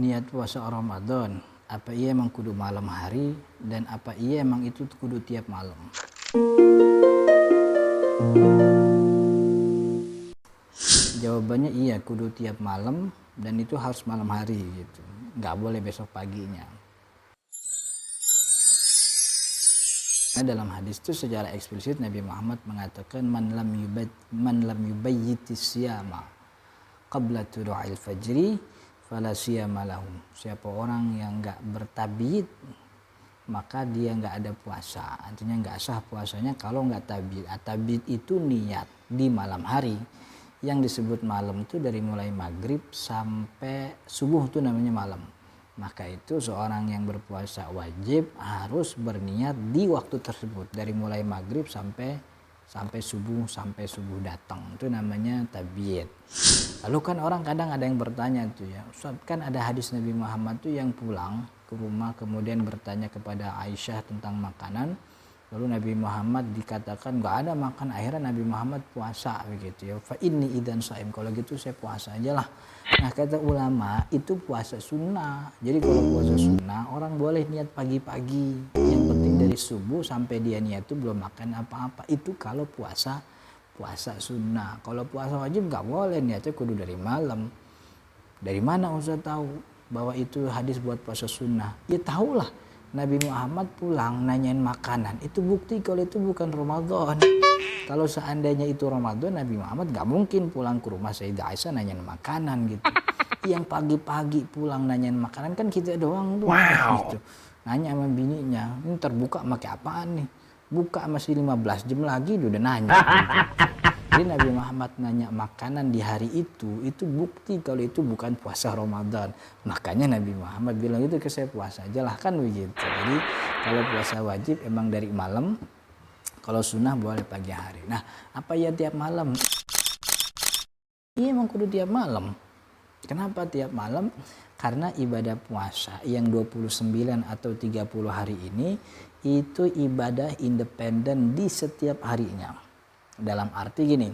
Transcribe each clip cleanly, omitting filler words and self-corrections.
niat puasa Ramadan, apa iya emang kudu malam hari dan apa iya emang itu kudu tiap malam? Jawabannya iya, kudu tiap malam dan itu harus malam hari gitu. Nggak boleh besok paginya. Nah, dalam hadis itu secara eksplisit Nabi Muhammad mengatakan man lam yubayyitis siyama qabla tulu'il fajri fala siyama lahum. Siapa orang yang enggak bertabiyid maka dia enggak ada puasa. Artinya enggak sah puasanya kalau enggak tabiyid. Tabiyid itu niat di malam hari. Yang disebut malam itu dari mulai maghrib sampai subuh itu namanya malam. Maka itu seorang yang berpuasa wajib harus berniat di waktu tersebut dari mulai maghrib sampai subuh datang, itu namanya tabiyid. Lalu kan orang kadang ada yang bertanya tuh ya, Ustaz, kan ada hadis Nabi Muhammad tuh yang pulang ke rumah kemudian bertanya kepada Aisyah tentang makanan. Lalu Nabi Muhammad dikatakan nggak ada makan, akhirnya Nabi Muhammad puasa begitu ya. Fa inni idzan shaim, kalau gitu saya puasa aja lah. Nah kata ulama itu puasa sunnah. Jadi kalau puasa sunnah orang boleh niat pagi-pagi. Yang penting dari subuh sampai dia niat itu belum makan apa-apa. Itu kalau puasa sunnah. Kalau puasa wajib nggak boleh, niatnya kudu dari malam. Dari mana Ustaz tahu bahwa itu hadis buat puasa sunnah? Ya tahulah. Nabi Muhammad pulang nanyain makanan, itu bukti kalau itu bukan Ramadan. Kalau seandainya itu Ramadan, Nabi Muhammad gak mungkin pulang ke rumah Sayyidah Aisyah nanyain makanan gitu. Yang pagi-pagi pulang nanyain makanan kan kita doang tuh. Gitu. Nanya sama bininya, ini terbuka pakai apaan nih? Buka masih 15 jam lagi udah nanya. Gitu. Jadi Nabi Muhammad nanya makanan di hari itu bukti kalau itu bukan puasa Ramadan. Makanya Nabi Muhammad bilang itu ke saya puasa aja lah kan begitu. Jadi kalau puasa wajib emang dari malam, kalau sunnah boleh pagi hari. Nah apa ya tiap malam? Iya emang kudu tiap malam. Kenapa tiap malam? Karena ibadah puasa yang 29 atau 30 hari ini itu ibadah independen di setiap harinya. Dalam arti gini,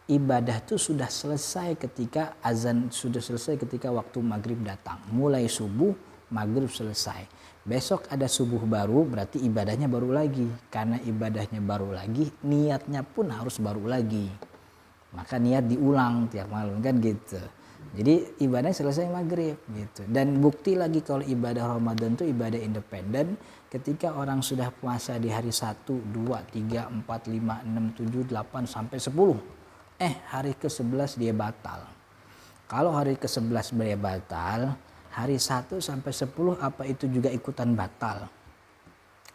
ibadah itu sudah selesai ketika azan, sudah selesai ketika waktu maghrib datang. Mulai subuh, maghrib selesai. Besok ada subuh baru, berarti ibadahnya baru lagi. Karena ibadahnya baru lagi, niatnya pun harus baru lagi. Maka niat diulang tiap malam kan gitu. Jadi ibadahnya selesai maghrib gitu. Dan bukti lagi kalau ibadah Ramadan itu ibadah independen. Ketika orang sudah puasa di hari 1, 2, 3, 4, 5, 6, 7, 8 sampai 10. Hari ke-11 dia batal. Kalau hari ke-11 dia batal, hari 1 sampai 10 apa itu juga ikutan batal?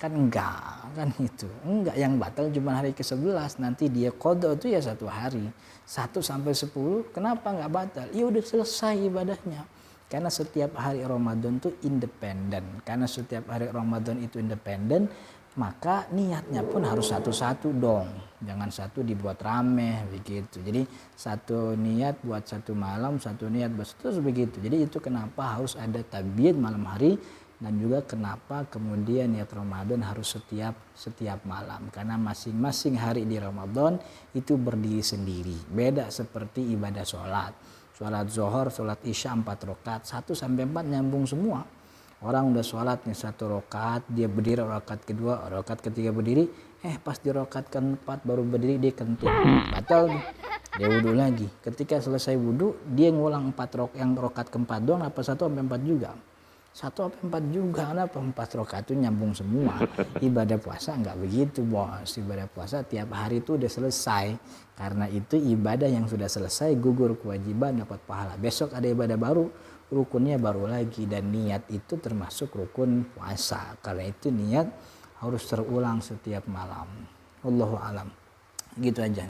Kan enggak, kan itu. Enggak, yang batal cuma hari ke-11, nanti dia qadha itu ya 1 hari. 1 sampai 10 kenapa enggak batal? Ya udah selesai ibadahnya. Karena setiap hari Ramadan itu independen. Karena setiap hari Ramadan itu independen, maka niatnya pun harus satu-satu dong. Jangan satu dibuat rame begitu. Jadi satu niat buat satu malam, satu niat buat terus begitu. Jadi itu kenapa harus ada tabiyid malam hari. Dan juga kenapa kemudian niat Ramadan harus setiap malam. Karena masing-masing hari di Ramadan itu berdiri sendiri. Beda seperti ibadah sholat. Sholat zuhur, sholat isya 4 rakaat. 1 sampai 4 nyambung semua. Orang udah sholat nih 1 rakaat, dia berdiri rakaat kedua, rakaat ketiga berdiri. Pas di rakaat keempat baru berdiri dia kentut. Batal nih. Dia wudhu lagi. Ketika selesai wudhu, dia ngulang 4 rakaat, yang rakaat keempat doang apa 1 sampai 4 juga. 1 sampai 4 juga, kenapa 4 rakaat itu nyambung semua. Ibadah puasa enggak begitu bos. Ibadah puasa tiap hari itu udah selesai. Karena itu ibadah yang sudah selesai, gugur kewajiban, dapat pahala. Besok ada ibadah baru, rukunnya baru lagi. Dan niat itu termasuk rukun puasa. Karena itu niat harus terulang setiap malam. Wallahu alam. Gitu aja.